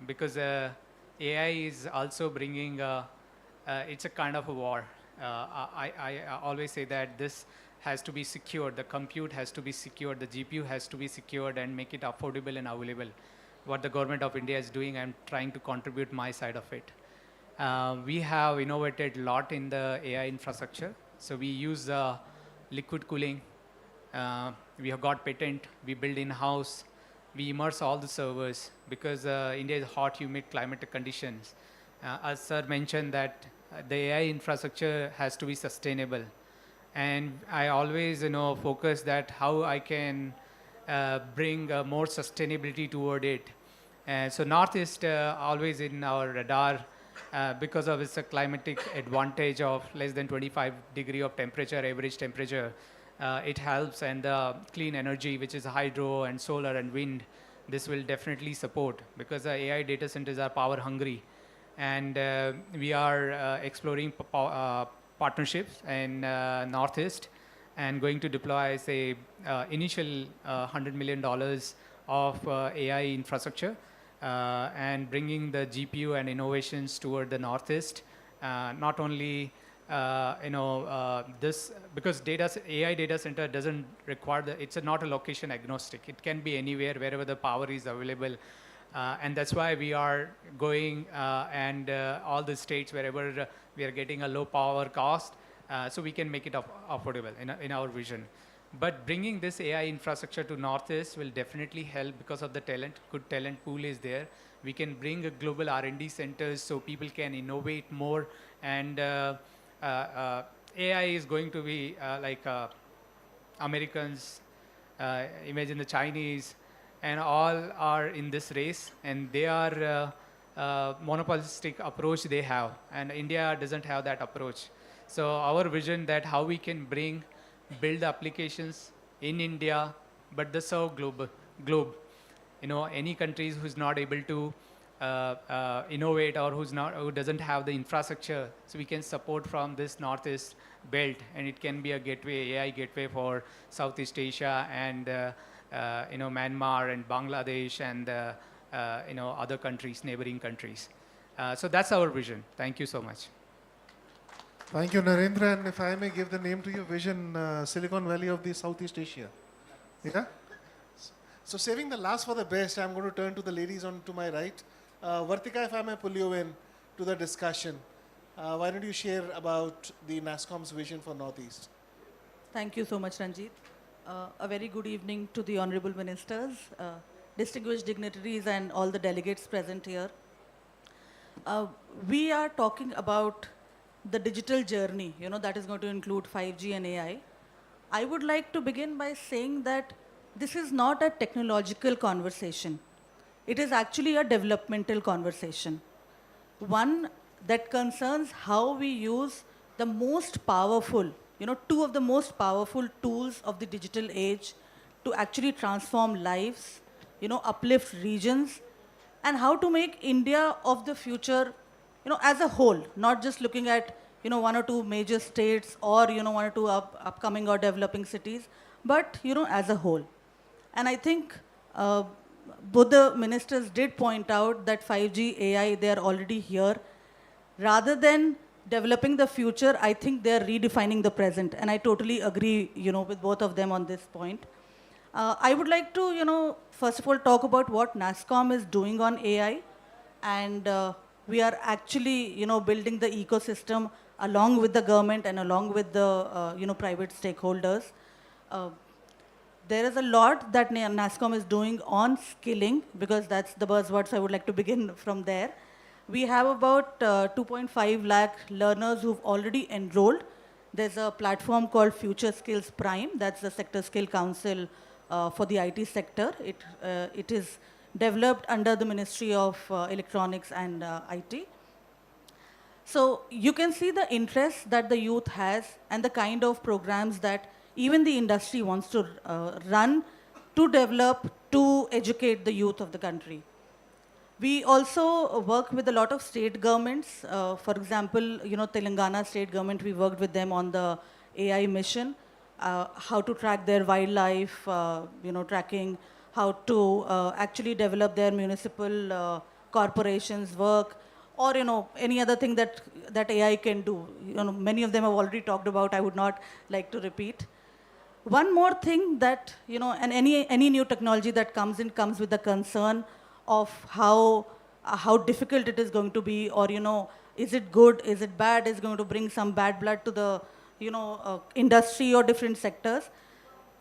Speaker 9: Because AI is also bringing, it's a kind of a war. I always say that this has to be secured, the compute has to be secured, the GPU has to be secured and make it affordable and available. What the government of India is doing, I'm trying to contribute my side of it. We have innovated a lot in the AI infrastructure. So we use liquid cooling. We have got patent. We build in-house. We immerse all the servers because India is hot, humid climate conditions. As sir mentioned that the AI infrastructure has to be sustainable. And I always focus that how I can bring more sustainability toward it. So Northeast always in our radar. because of its climatic advantage of less than 25 degree of temperature, average temperature. It helps, and the clean energy, which is hydro and solar and wind, this will definitely support, because the AI data centers are power hungry. And we are exploring partnerships in Northeast, and going to deploy, say, initial $100 million of AI infrastructure, and bringing the GPU and innovations toward the Northeast. Not only this, because AI data center doesn't require it's not a location agnostic. It can be anywhere, wherever the power is available. And that's why we are going and all the states wherever we are getting a low power cost, so we can make it affordable in our vision. But bringing this AI infrastructure to Northeast will definitely help, because of the talent, good talent pool is there. We can bring a global R&D centers so people can innovate more. And AI is going to be like Americans, imagine the Chinese, and all are in this race, and they are monopolistic approach they have, and India doesn't have that approach. So our vision that how we can build applications in India, but they serve globe. Any countries who's not able to innovate, or who doesn't have the infrastructure, so we can support from this Northeast belt, and it can be a gateway, AI gateway for Southeast Asia and Myanmar and Bangladesh and other countries, neighboring countries. So that's our vision. Thank you so much.
Speaker 4: Thank you, Narendra. And if I may give the name to your vision, Silicon Valley of the Southeast Asia. Yeah? So saving the last for the best, I'm going to turn to the ladies on to my right. Vartika, if I may pull you in to the discussion, why don't you share about the NASSCOM's vision for Northeast?
Speaker 10: Thank you so much, Ranjit. A very good evening to the honorable ministers, distinguished dignitaries, and all the delegates present here. We are talking about the digital journey, that is going to include 5G and AI. I would like to begin by saying that this is not a technological conversation. It is actually a developmental conversation. One that concerns how we use the most powerful, two of the most powerful tools of the digital age to actually transform lives, uplift regions, and how to make India of the future, as a whole, not just looking at, one or two major states or, one or two upcoming or developing cities, but, as a whole. And I think both the ministers did point out that 5G, AI, they are already here. Rather than developing the future, I think they're redefining the present. And I totally agree, with both of them on this point. I would like to, first of all, talk about what NASSCOM is doing on AI. And we are actually, building the ecosystem along with the government and along with the, private stakeholders. There is a lot that NASSCOM is doing on skilling, because that's the buzzword, so I would like to begin from there. We have about 2.5 lakh learners who've already enrolled. There's a platform called Future Skills Prime. That's the Sector Skill Council for the IT sector. It is developed under the Ministry of Electronics and IT. So you can see the interest that the youth has and the kind of programs that even the industry wants to run to develop, to educate the youth of the country. We also work with a lot of state governments. For example, Telangana state government, we worked with them on the AI mission, how to track their wildlife, tracking, how to actually develop their municipal corporations work, or any other thing that AI can do. Many of them have already talked about. I would not like to repeat. One more thing that, and any new technology that comes in comes with the concern of how difficult it is going to be, or, is it good, is it bad, is it going to bring some bad blood to the, industry or different sectors.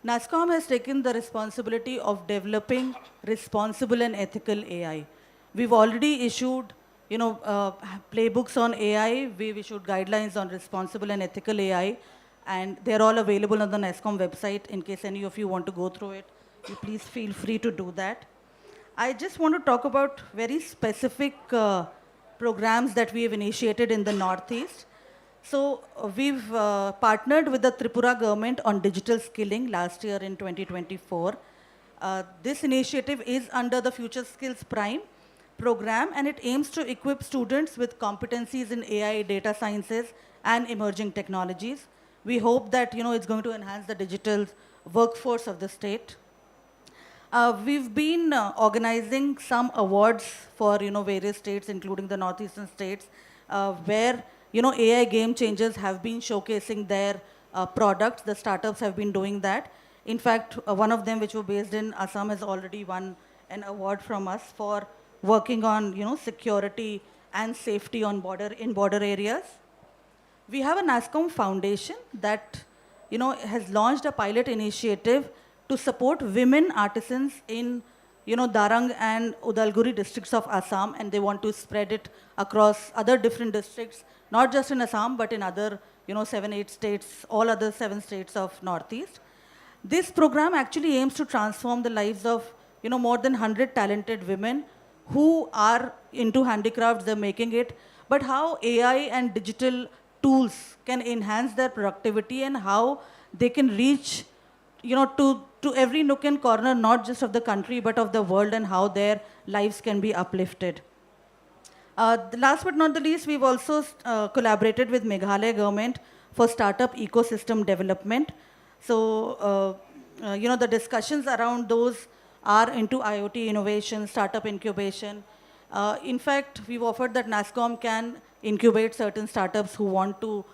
Speaker 10: NASSCOM has taken the responsibility of developing responsible and ethical AI. We've already issued, playbooks on AI. We've issued guidelines on responsible and ethical AI. And they're all available on the NASSCOM website. In case any of you want to go through it, you please feel free to do that. I just want to talk about very specific programs that we have initiated in the Northeast. So we've partnered with the Tripura government on digital skilling last year in 2024. This initiative is under the Future Skills Prime program, and it aims to equip students with competencies in AI, data sciences, and emerging technologies. We hope that it's going to enhance the digital workforce of the state. We've been organizing some awards for various states, including the northeastern states, where AI game changers have been showcasing their products. The startups have been doing that. In fact, one of them, which were based in Assam, has already won an award from us for working on security and safety on border areas. We have a NASCOM Foundation that has launched a pilot initiative to support women artisans in Darang and Udalguri districts of Assam, and they want to spread it across other different districts, not just in Assam, but in other 7-8 states, all other 7 states of Northeast. This program actually aims to transform the lives of more than 100 talented women who are into handicrafts, they're making it, but how AI and digital tools can enhance their productivity and how they can reach to every nook and corner, not just of the country, but of the world, and how their lives can be uplifted. The last but not the least, we've also collaborated with Meghalaya government for startup ecosystem development. So, the discussions around those are into IoT innovation, startup incubation. In fact, we've offered that NASCOM can incubate certain startups who want to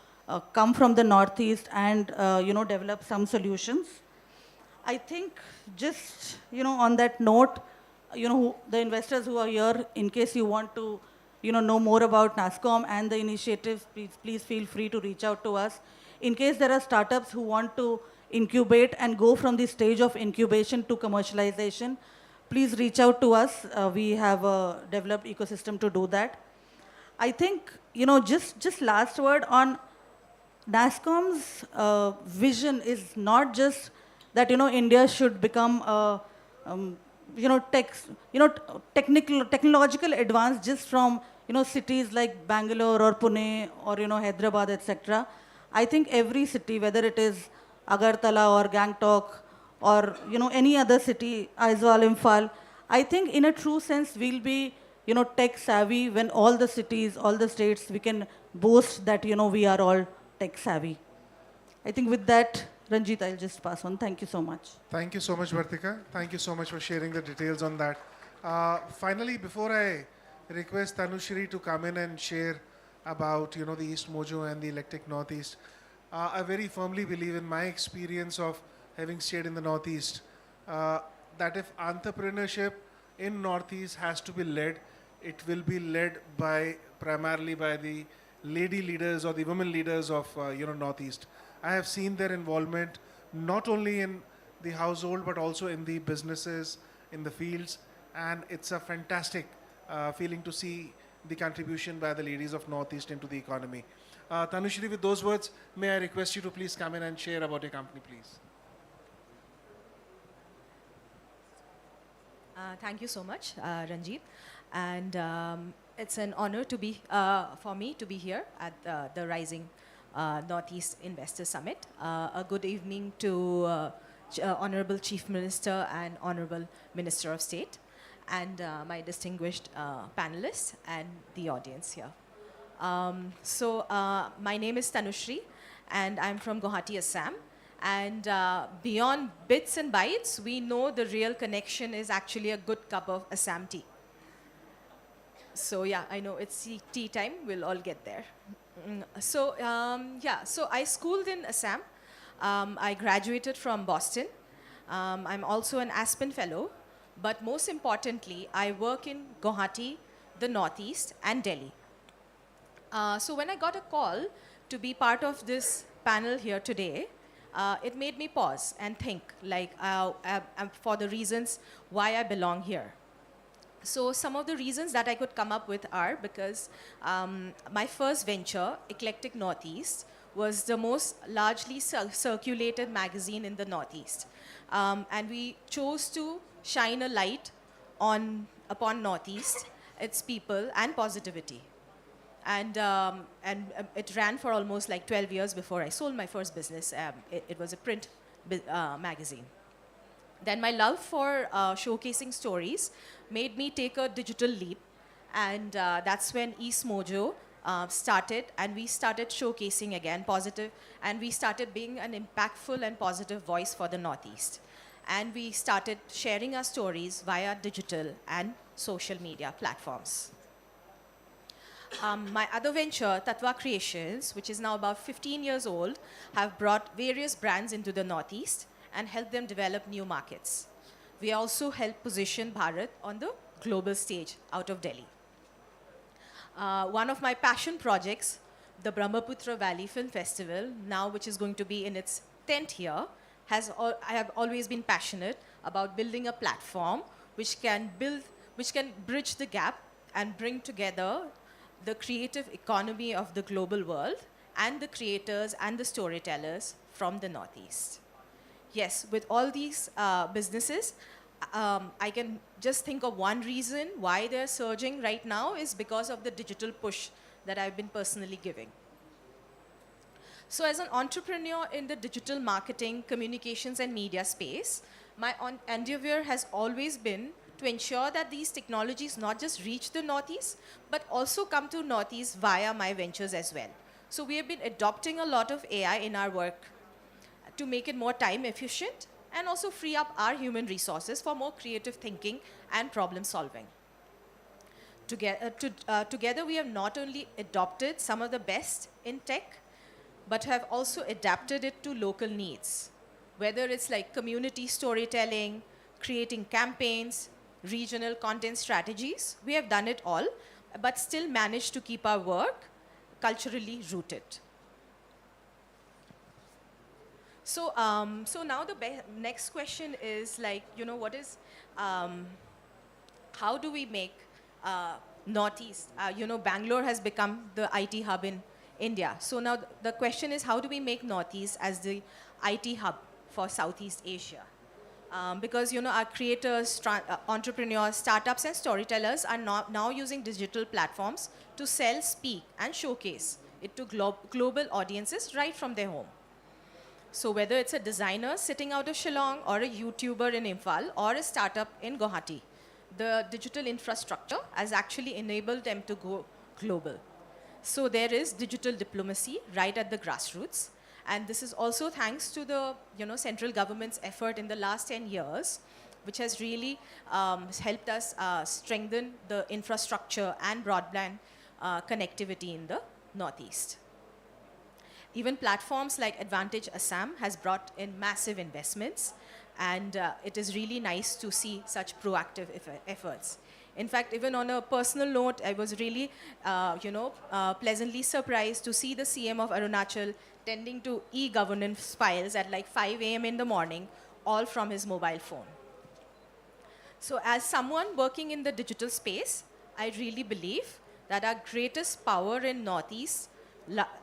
Speaker 10: come from the Northeast and develop some solutions. I think just on that note, the investors who are here, in case you want to know more about NASCOM and the initiatives, please feel free to reach out to us. In case there are startups who want to incubate and go from the stage of incubation to commercialization, please reach out to us. We have a developed ecosystem to do that. I think, just last word on NASCOM's vision is not just that, India should become a, technological advance just from, cities like Bangalore or Pune or, Hyderabad, etc. I think every city, whether it is Agartala or Gangtok or, any other city, Aizawl, Imphal, I think in a true sense, we'll be, tech savvy when all the cities, all the states, we can boast that, we are all tech savvy. I think with that, Ranjit, I'll just pass on. Thank you so much.
Speaker 4: Thank you so much, Vartika. Thank you so much for sharing the details on that. Finally, before I request Tanushri to come in and share about the East Mojo and the Electric Northeast, I very firmly believe, in my experience of having stayed in the Northeast, that if entrepreneurship in Northeast has to be led, it will be led primarily by the lady leaders or the women leaders of Northeast. I have seen their involvement not only in the household but also in the businesses, in the fields, and it's a fantastic feeling to see the contribution by the ladies of Northeast into the economy. Tanushri, with those words, may I request you to please come in and share about your company, please.
Speaker 11: Thank you so much, Ranjit. And it's an honor to be for me to be here at the Rising Northeast Investor Summit. A good evening to Honorable Chief Minister and Honorable Minister of State, and my distinguished panelists and the audience here. My name is Tanushri, and I'm from Guwahati, Assam. And beyond bits and bytes, we know the real connection is actually a good cup of Assam tea. So yeah, I know it's tea time. We'll all get there. So I schooled in Assam. I graduated from Boston. I'm also an Aspen Fellow. But most importantly, I work in Guwahati, the Northeast, and Delhi. So when I got a call to be part of this panel here today, it made me pause and think, for the reasons why I belong here. So some of the reasons that I could come up with are because my first venture, Eclectic Northeast, was the most largely circulated magazine in the Northeast. And we chose to shine a light upon Northeast, its people, and positivity. and it ran for almost like 12 years before I sold my first business. It was a print magazine. Then my love for showcasing stories made me take a digital leap, and that's when East Mojo started, and we started showcasing again positive, and we started being an impactful and positive voice for the Northeast. And we started sharing our stories via digital and social media platforms. My other venture, Tatva Creations, which is now about 15 years old, have brought various brands into the Northeast and helped them develop new markets. We also help position Bharat on the global stage out of Delhi. One of my passion projects, the Brahmaputra Valley Film Festival, now which is going to be in its 10th year, I have always been passionate about building a platform which can bridge the gap and bring together the creative economy of the global world and the creators and the storytellers from the Northeast. Yes, with all these businesses, I can just think of one reason why they're surging right now is because of the digital push that I've been personally giving. So as an entrepreneur in the digital marketing, communications, and media space, my endeavor has always been to ensure that these technologies not just reach the Northeast, but also come to Northeast via my ventures as well. So we have been adopting a lot of AI in our work to make it more time efficient and also free up our human resources for more creative thinking and problem solving. Together, we have not only adopted some of the best in tech, but have also adapted it to local needs. Whether it's like community storytelling, creating campaigns, regional content strategies, we have done it all, but still managed to keep our work culturally rooted. So, so now the next question is like, what is, how do we make Northeast, Bangalore has become the IT hub in India. So now the question is, how do we make Northeast as the IT hub for Southeast Asia? Because our creators, entrepreneurs, startups, and storytellers are now using digital platforms to sell, speak, and showcase it to global audiences right from their home. So whether it's a designer sitting out of Shillong, or a YouTuber in Imphal, or a startup in Guwahati, the digital infrastructure has actually enabled them to go global. So there is digital diplomacy right at the grassroots. And this is also thanks to the central government's effort in the last 10 years, which has really helped us strengthen the infrastructure and broadband connectivity in the Northeast. Even platforms like Advantage Assam has brought in massive investments, and it is really nice to see such proactive efforts. In fact, even on a personal note, I was really, pleasantly surprised to see the CM of Arunachal tending to e-governance files at like 5 a.m. in the morning, all from his mobile phone. So as someone working in the digital space, I really believe that our greatest power in Northeast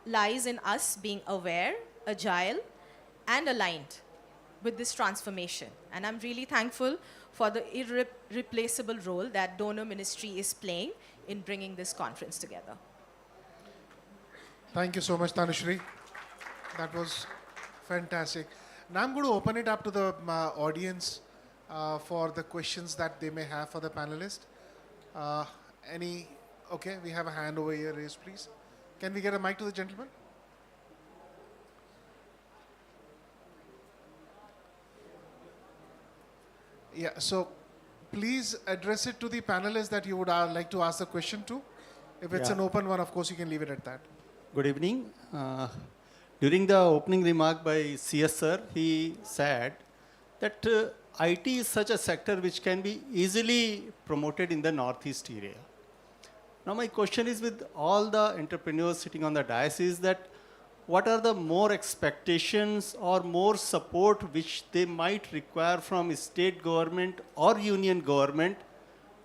Speaker 11: lies in us being aware, agile, and aligned with this transformation. And I'm really thankful for the irreplaceable role that Donor Ministry is playing in bringing this conference together.
Speaker 4: Thank you so much, Tanushri. That was fantastic. Now I'm going to open it up to the audience for the questions that they may have for the panelists. Okay, we have a hand over here raised, please. Can we get a mic to the gentleman? Yeah, so please address it to the panelists that you would like to ask the question to. If it's an open one, of course, you can leave it at that.
Speaker 12: Good evening. During the opening remark by CS sir, he said that IT is such a sector which can be easily promoted in the Northeast area. Now my question is, with all the entrepreneurs sitting on the dais, is that what are the more expectations or more support which they might require from state government or union government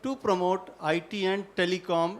Speaker 12: to promote IT and telecom